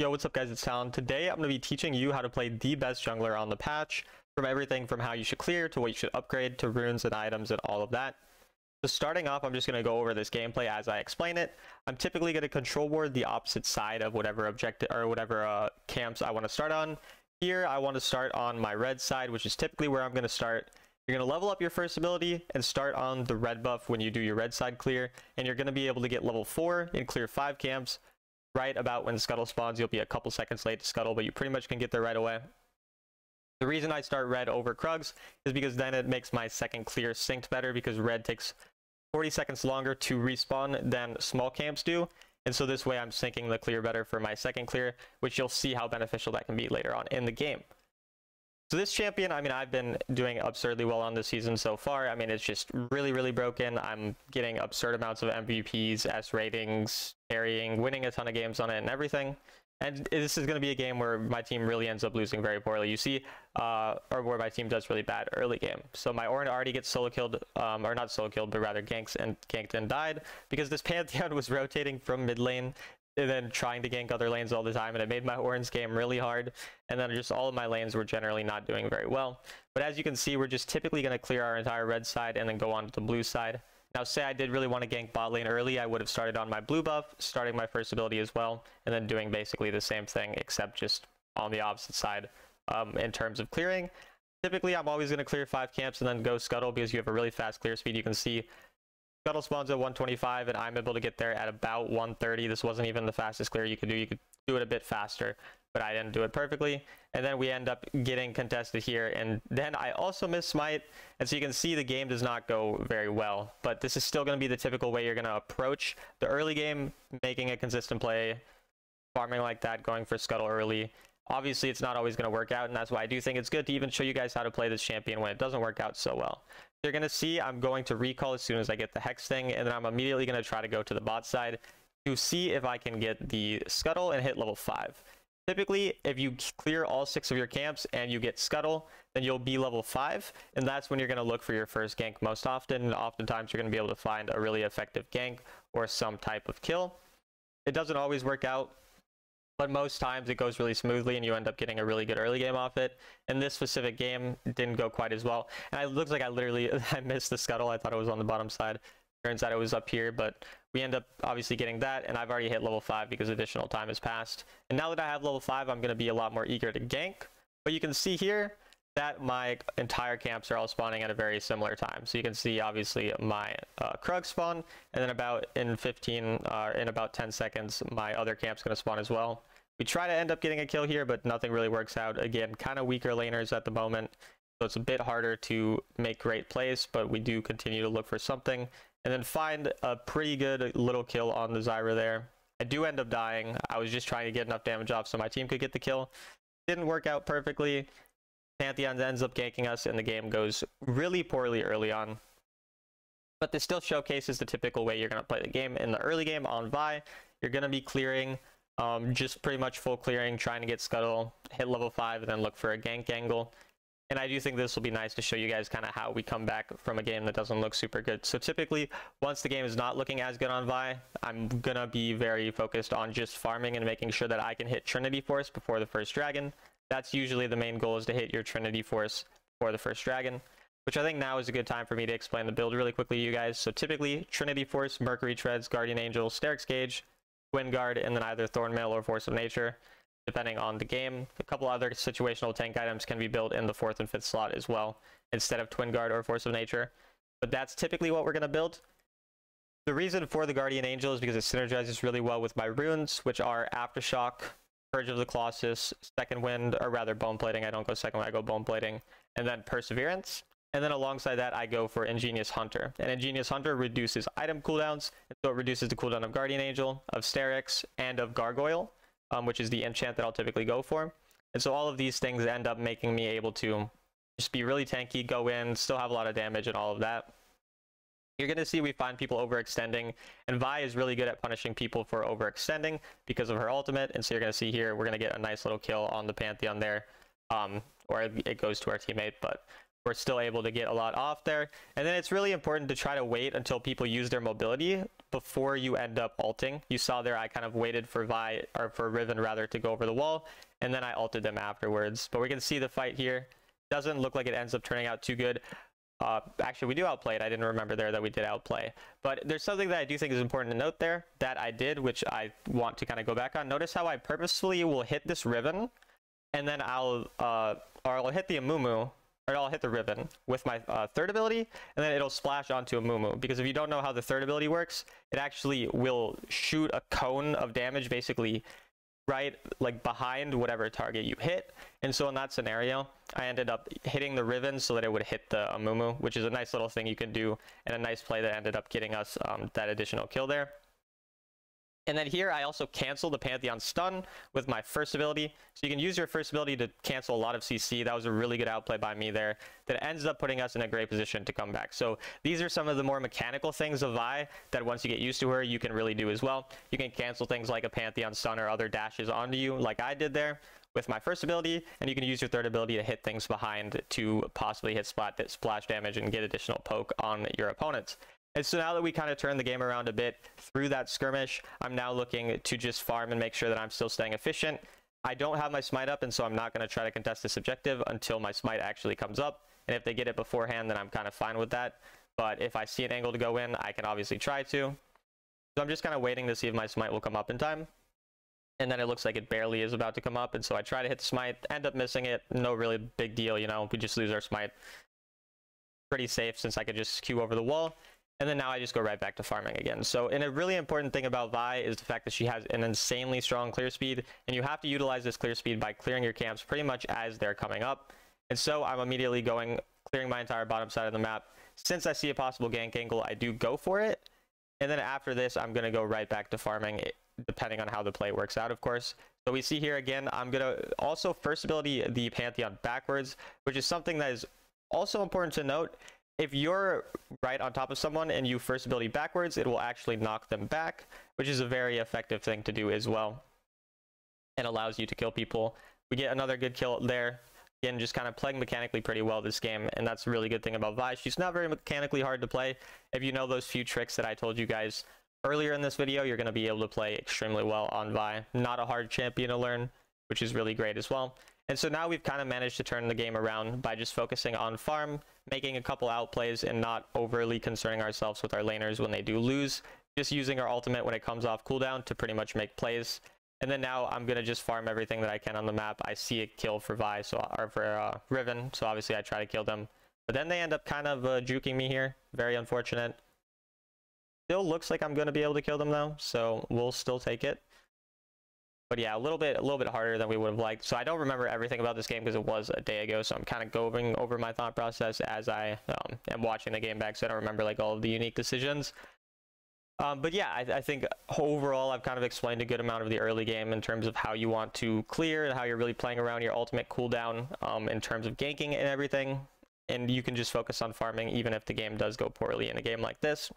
Yo, what's up guys, it's Talon. Today I'm going to be teaching you how to play the best jungler on the patch, from everything from how you should clear to what you should upgrade to runes and items and all of that. So starting off, I'm just going to go over this gameplay as I explain it. I'm typically going to control ward the opposite side of whatever objective or whatever camps I want to start on. Here I want to start on my red side, which is typically where I'm going to start. You're going to level up your first ability and start on the red buff when you do your red side clear, and you're going to be able to get level 4 and clear 5 camps right about when Scuttle spawns. You'll be a couple seconds late to Scuttle, but you pretty much can get there right away. The reason I start red over Krugs is because then it makes my second clear synced better, because red takes 40 seconds longer to respawn than small camps do. And so this way I'm syncing the clear better for my second clear, which you'll see how beneficial that can be later on in the game. So this champion, I mean, I've been doing absurdly well on this season so far. I mean, it's just really broken. I'm getting absurd amounts of MVPs, S ratings, carrying, winning a ton of games on it and everything. And this is going to be a game where my team really ends up losing very poorly. You see, or where my team does really bad early game. So my Ornn already gets solo killed, or not solo killed, but rather ganked and died, because this Pantheon was rotating from mid lane and then trying to gank other lanes all the time, and it made my Ornn's game really hard, and then just all of my lanes were generally not doing very well. But as you can see, we're just typically going to clear our entire red side and then go on to the blue side. Now say I did really want to gank bot lane early, I would have started on my blue buff, starting my first ability as well, and then doing basically the same thing except just on the opposite side in terms of clearing. Typically I'm always going to clear 5 camps and then go Scuttle, because you have a really fast clear speed. You can see Scuttle spawns at 125 and I'm able to get there at about 130. This wasn't even the fastest clear you could do. You could do it a bit faster, but I didn't do it perfectly. And then we end up getting contested here, and then I also miss smite, and so you can see the game does not go very well. But this is still going to be the typical way you're going to approach the early game, making a consistent play, farming like that, going for Scuttle early. Obviously it's not always going to work out, and that's why I do think it's good to even show you guys how to play this champion when it doesn't work out so well. You're going to see I'm going to recall as soon as I get the Hex thing, and then I'm immediately going to try to go to the bot side to see if I can get the Scuttle and hit level 5. Typically, if you clear all 6 of your camps and you get Scuttle, then you'll be level 5, and that's when you're going to look for your first gank most often, and oftentimes you're going to be able to find a really effective gank or some type of kill. It doesn't always work out, but most times it goes really smoothly and you end up getting a really good early game off it. And this specific game didn't go quite as well, and it looks like I missed the Scuttle. I thought it was on the bottom side. Turns out it was up here, but we end up obviously getting that, and I've already hit level 5 because additional time has passed. And now that I have level 5, I'm going to be a lot more eager to gank. But you can see here that my entire camps are all spawning at a very similar time. So you can see obviously my Krug spawn, and then about in about 10 seconds my other camp's going to spawn as well. We try to end up getting a kill here, but nothing really works out. Again, kind of weaker laners at the moment, so it's a bit harder to make great plays, but we do continue to look for something and then find a pretty good little kill on the Zyra there. I do end up dying. I was just trying to get enough damage off so my team could get the kill. Didn't work out perfectly. Pantheon ends up ganking us, and the game goes really poorly early on. But this still showcases the typical way you're going to play the game. In the early game on Vi, you're going to be clearing, just pretty much full clearing, trying to get Scuttle, hit level 5, and then look for a gank angle. And I do think this will be nice to show you guys kind of how we come back from a game that doesn't look super good. So typically, once the game is not looking as good on Vi, I'm going to be very focused on just farming and making sure that I can hit Trinity Force before the first dragon. That's usually the main goal, is to hit your Trinity Force before the first dragon, which I think now is a good time for me to explain the build really quickly to you guys. So typically, Trinity Force, Mercury Treads, Guardian Angel, Sterak's Gauge, Twin Guard, and then either Thornmail or Force of Nature, depending on the game. A couple other situational tank items can be built in the 4th and 5th slot as well, instead of Twin Guard or Force of Nature. But that's typically what we're going to build. The reason for the Guardian Angel is because it synergizes really well with my runes, which are Aftershock, Purge of the Colossus, Second Wind, or rather Bone Plating. I don't go Second Wind, I go Bone Plating, and then Perseverance. And then alongside that, I go for Ingenious Hunter. And Ingenious Hunter reduces item cooldowns, and so it reduces the cooldown of Guardian Angel, of Sterak's, and of Gargoyle, which is the enchant that I'll typically go for. And so all of these things end up making me able to just be really tanky, go in, still have a lot of damage and all of that. You're going to see we find people overextending, and Vi is really good at punishing people for overextending because of her ultimate. And so you're going to see here, we're going to get a nice little kill on the Pantheon there, or it goes to our teammate, but we're still able to get a lot off there. And then it's really important to try to wait until people use their mobility before you end up ulting. You saw there I kind of waited for Vi, or for Riven rather, to go over the wall, and then I ulted them afterwards. But we can see the fight here. Doesn't look like it ends up turning out too good. Actually, we do outplay it. I didn't remember there that we did outplay. But there's something that I do think is important to note there that I did, which I want to kind of go back on. Notice how I purposefully will hit this Riven, and then I'll hit the Amumu, or I'll hit the Riven with my third ability, and then it'll splash onto Amumu. Because if you don't know how the third ability works, it actually will shoot a cone of damage basically right like behind whatever target you hit. And so in that scenario, I ended up hitting the Riven so that it would hit the Amumu, which is a nice little thing you can do, and a nice play that ended up getting us that additional kill there. And then here I also cancel the Pantheon stun with my first ability. So you can use your first ability to cancel a lot of CC. That was a really good outplay by me there that ends up putting us in a great position to come back. So these are some of the more mechanical things of Vi that once you get used to her, you can really do as well. You can cancel things like a Pantheon stun or other dashes onto you like I did there with my first ability, and you can use your third ability to hit things behind to possibly hit splash damage and get additional poke on your opponents. And so now that we kind of turned the game around a bit through that skirmish, I'm now looking to just farm and make sure that I'm still staying efficient. I don't have my smite up, and so I'm not going to try to contest this objective until my smite actually comes up. And if they get it beforehand, then I'm kind of fine with that. But if I see an angle to go in, I can obviously try to. So I'm just kind of waiting to see if my smite will come up in time. And then it looks like it barely is about to come up, and so I try to hit the smite, end up missing it. No really big deal, you know, we just lose our smite. Pretty safe since I could just Q over the wall. And then now I just go right back to farming again. So, and a really important thing about Vi is the fact that she has an insanely strong clear speed, and you have to utilize this clear speed by clearing your camps pretty much as they're coming up. And so I'm immediately clearing my entire bottom side of the map. Since I see a possible gank angle, I do go for it. And then after this, I'm going to go right back to farming, depending on how the play works out, of course. So we see here again, I'm going to also first ability the Pantheon backwards, which is something that is also important to note. If you're right on top of someone and you first ability backwards, it will actually knock them back, which is a very effective thing to do as well, and allows you to kill people. We get another good kill there. Again, just kind of playing mechanically pretty well this game, and that's a really good thing about Vi. She's not very mechanically hard to play. If you know those few tricks that I told you guys earlier in this video, you're going to be able to play extremely well on Vi. Not a hard champion to learn, which is really great as well. And so now we've kind of managed to turn the game around by just focusing on farm, making a couple outplays, and not overly concerning ourselves with our laners when they do lose. Just using our ultimate when it comes off cooldown to pretty much make plays. And then now I'm going to just farm everything that I can on the map. I see a kill for Vi, or for Riven, so obviously I try to kill them. But then they end up kind of juking me here. Very unfortunate. Still looks like I'm going to be able to kill them though, so we'll still take it. But yeah, a little bit harder than we would have liked. So I don't remember everything about this game because it was a day ago. So I'm kind of going over my thought process as I am watching the game back. So I don't remember like all of the unique decisions. But yeah, I think overall I've kind of explained a good amount of the early game in terms of how you want to clear and how you're really playing around your ultimate cooldown in terms of ganking and everything. And you can just focus on farming even if the game does go poorly in a game like this.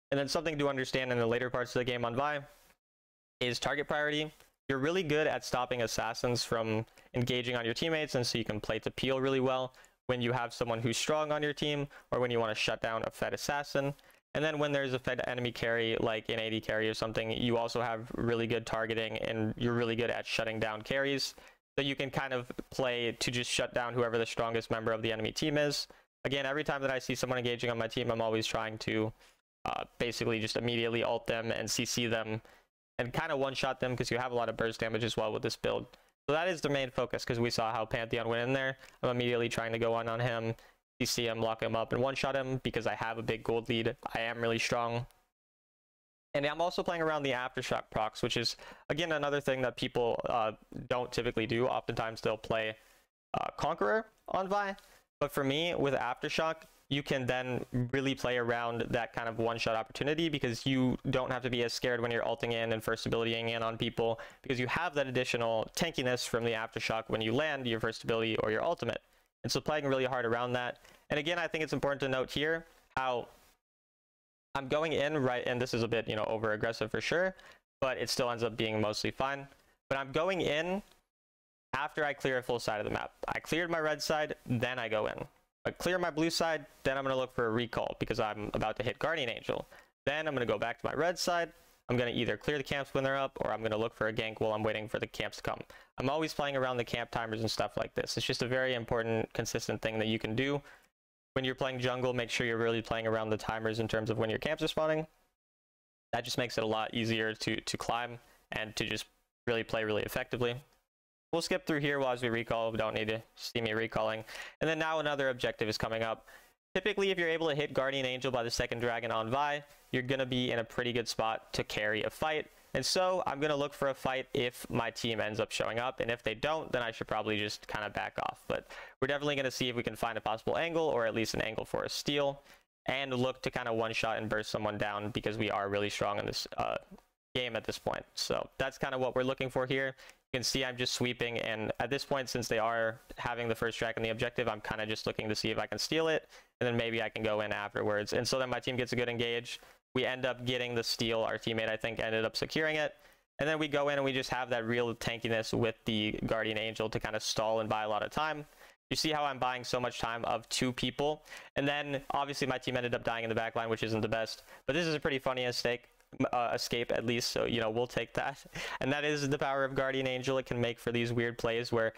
And then something to understand in the later parts of the game on Vi is target priority. You're really good at stopping assassins from engaging on your teammates, and so you can play to peel really well when you have someone who's strong on your team, or when you want to shut down a fed assassin. And then when there's a fed enemy carry, like an AD carry or something, you also have really good targeting, and you're really good at shutting down carries. So you can kind of play to just shut down whoever the strongest member of the enemy team is. Again, every time that I see someone engaging on my team, I'm always trying to basically just immediately ult them and CC them, and kind of one-shot them because you have a lot of burst damage as well with this build. So that is the main focus because we saw how Pantheon went in there. I'm immediately trying to go on him, CC him, lock him up, and one-shot him because I have a big gold lead. I am really strong. And I'm also playing around the Aftershock procs, which is, again, another thing that people don't typically do. Oftentimes they'll play Conqueror on Vi. But for me, with Aftershock, you can then really play around that kind of one-shot opportunity because you don't have to be as scared when you're ulting in and first abilitying in on people because you have that additional tankiness from the Aftershock when you land your first ability or your ultimate. And so playing really hard around that. And again, I think it's important to note here how I'm going in, right, and this is a bit, you know, over-aggressive for sure, but it still ends up being mostly fine. But I'm going in after I clear a full side of the map. I cleared my red side, then I go in. I clear my blue side, then I'm going to look for a recall because I'm about to hit Guardian Angel. Then I'm going to go back to my red side. I'm going to either clear the camps when they're up, or I'm going to look for a gank while I'm waiting for the camps to come. I'm always playing around the camp timers and stuff like this. It's just a very important, consistent thing that you can do. When you're playing jungle, make sure you're really playing around the timers in terms of when your camps are spawning. That just makes it a lot easier to climb and to just really play really effectively. We'll skip through here while we recall. We don't need to see me recalling. And then now another objective is coming up. Typically, if you're able to hit Guardian Angel by the second dragon on Vi, you're going to be in a pretty good spot to carry a fight. And so I'm going to look for a fight if my team ends up showing up. And if they don't, then I should probably just kind of back off. But we're definitely going to see if we can find a possible angle, or at least an angle for a steal, and look to kind of one-shot and burst someone down, because we are really strong in this game at this point. So that's kind of what we're looking for here. You can see I'm just sweeping, and at this point, since they are having the first track in the objective, I'm kind of just looking to see if I can steal it, and then maybe I can go in afterwards. And so then my team gets a good engage. We end up getting the steal. Our teammate, I think, ended up securing it. And then we go in and we just have that real tankiness with the Guardian Angel to kind of stall and buy a lot of time. You see how I'm buying so much time of 2 people. And then obviously my team ended up dying in the backline, which isn't the best. But this is a pretty funny escape at least. So, you know, we'll take that. And that is the power of Guardian Angel. It can make for these weird plays where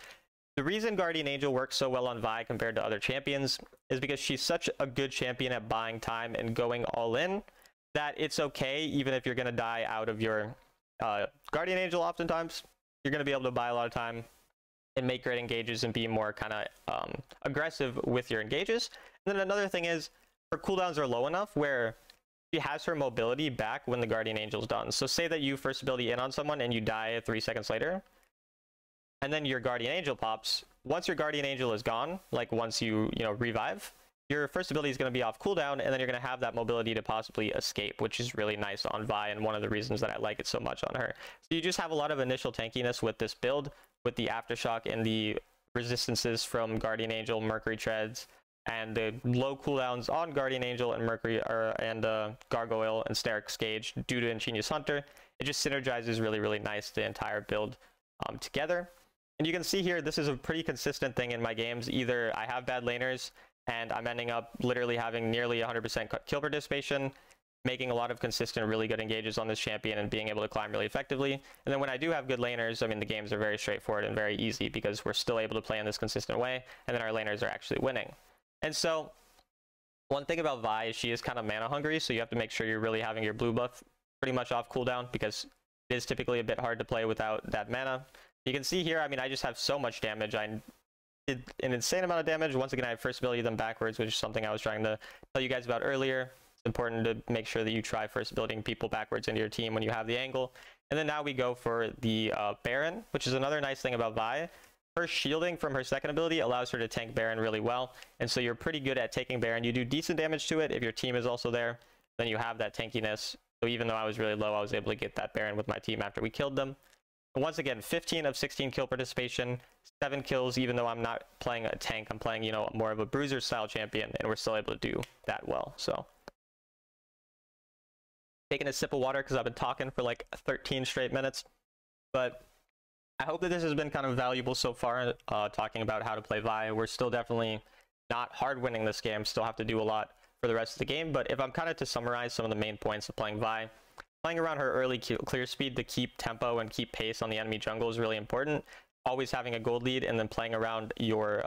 the reason Guardian Angel works so well on Vi compared to other champions is because she's such a good champion at buying time and going all in, that it's okay even if you're going to die out of your Guardian Angel. Oftentimes you're going to be able to buy a lot of time and make great engages and be more kind of aggressive with your engages. And then another thing is her cooldowns are low enough where she has her mobility back when the Guardian Angel's done. So say that you first ability in on someone and you die 3 seconds later, and then your Guardian Angel pops. Once your Guardian Angel is gone, like once you revive, your first ability is going to be off cooldown, and then you're going to have that mobility to possibly escape, which is really nice on Vi, and one of the reasons that I like it so much on her. So you just have a lot of initial tankiness with this build, with the Aftershock and the resistances from Guardian Angel, Mercury Treads, and the low cooldowns on Guardian Angel and Mercury and Gargoyle and Sterix Gauge due to Ingenious Hunter. It just synergizes really, really nice the entire build together. And you can see here, this is a pretty consistent thing in my games. Either I have bad laners, and I'm ending up literally having nearly 100% kill participation, making a lot of consistent, really good engages on this champion and being able to climb really effectively. And then when I do have good laners, I mean, the games are very straightforward and very easy because we're still able to play in this consistent way, and then our laners are actually winning. And so one thing about Vi is she is kind of mana hungry, so you have to make sure you're really having your blue buff pretty much off cooldown, because it is typically a bit hard to play without that mana. You can see here, I mean, I just have so much damage. I did an insane amount of damage. Once again, I have first ability them backwards, which is something I was trying to tell you guys about earlier. It's important to make sure that you try first abilitying people backwards into your team when you have the angle. And then now we go for the Baron, which is another nice thing about Vi. Her shielding from her second ability allows her to tank Baron really well, and so you're pretty good at taking Baron. You do decent damage to it if your team is also there, then you have that tankiness. So even though I was really low, I was able to get that Baron with my team after we killed them. And once again, 15 of 16 kill participation, 7 kills, even though I'm not playing a tank, I'm playing, you know, more of a bruiser style champion, and we're still able to do that well. So taking a sip of water because I've been talking for like 13 straight minutes, but I hope that this has been kind of valuable so far, talking about how to play Vi. We're still definitely not hard winning this game, still have to do a lot for the rest of the game, but if I'm kind of to summarize some of the main points of playing Vi, playing around her early clear speed to keep tempo and keep pace on the enemy jungle is really important. Always having a gold lead, and then playing around your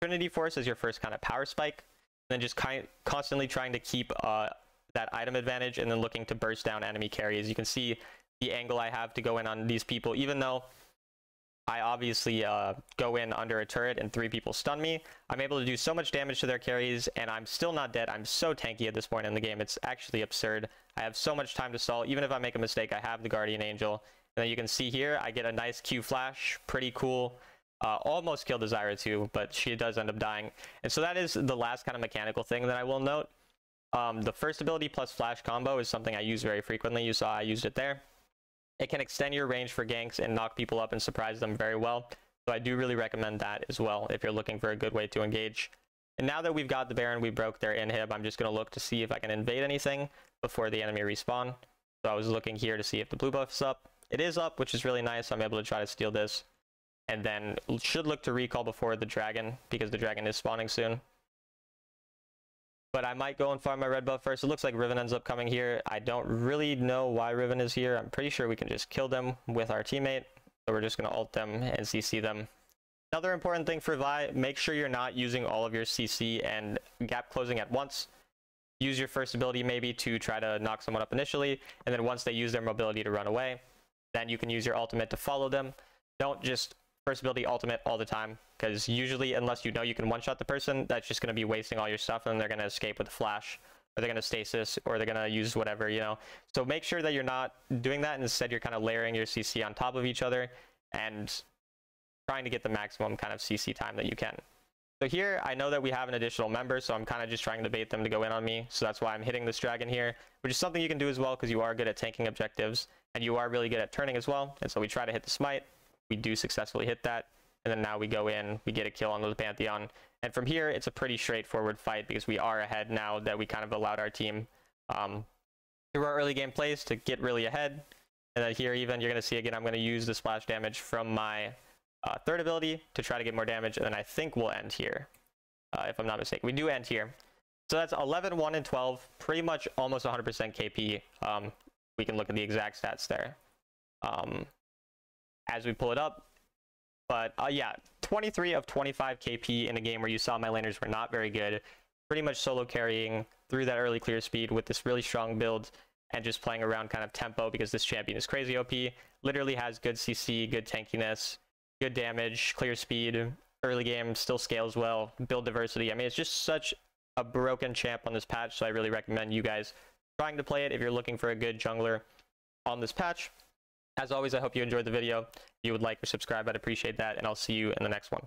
Trinity Force as your first kind of power spike, and then just constantly trying to keep that item advantage, and then looking to burst down enemy carries. You can see the angle I have to go in on these people, even though I obviously go in under a turret and 3 people stun me. I'm able to do so much damage to their carries, and I'm still not dead. I'm so tanky at this point in the game. It's actually absurd. I have so much time to stall. Even if I make a mistake, I have the Guardian Angel. And then you can see here, I get a nice Q flash. Pretty cool. Almost killed Zyra too, but she does end up dying. And so that is the last kind of mechanical thing that I will note. The first ability plus flash combo is something I use very frequently. You saw I used it there. It can extend your range for ganks and knock people up and surprise them very well. So I do really recommend that as well if you're looking for a good way to engage. And now that we've got the Baron, we broke their inhib, I'm just going to look to see if I can invade anything before the enemy respawn. So I was looking here to see if the blue buff is up. It is up, which is really nice. I'm able to try to steal this. And then should look to recall before the dragon, because the dragon is spawning soon. But I might go and farm my red buff first. It looks like Riven ends up coming here. I don't really know why Riven is here. I'm pretty sure we can just kill them with our teammate. So we're just going to ult them and CC them. Another important thing for Vi, make sure you're not using all of your CC and gap closing at once. Use your first ability maybe to try to knock someone up initially, and then once they use their mobility to run away, then you can use your ultimate to follow them. Don't just first ability ultimate all the time, because usually, unless you know you can one-shot the person, that's just going to be wasting all your stuff, and they're going to escape with a flash, or they're going to stasis, or they're going to use whatever, you know. So make sure that you're not doing that, and instead you're kind of layering your CC on top of each other, and trying to get the maximum kind of CC time that you can. So here, I know that we have an additional member, so I'm kind of just trying to bait them to go in on me. So that's why I'm hitting this dragon here, which is something you can do as well, because you are good at tanking objectives, and you are really good at turning as well. And so we try to hit the smite. We do successfully hit that. And then now we go in, we get a kill on the Pantheon. And from here, it's a pretty straightforward fight, because we are ahead now that we kind of allowed our team through our early game plays to get really ahead. And then here even, you're going to see again, I'm going to use the splash damage from my third ability to try to get more damage, and then I think we'll end here, if I'm not mistaken. We do end here. So that's 11, 1, and 12, pretty much almost 100% KP. We can look at the exact stats there as we pull it up. But yeah, 23 of 25 KP in a game where you saw my laners were not very good. Pretty much solo carrying through that early clear speed with this really strong build and just playing around kind of tempo, because this champion is crazy OP. Literally has good CC, good tankiness, good damage, clear speed, early game, still scales well, build diversity. I mean, it's just such a broken champ on this patch, so I really recommend you guys trying to play it if you're looking for a good jungler on this patch. As always, I hope you enjoyed the video. If you would like or subscribe, I'd appreciate that, and I'll see you in the next one.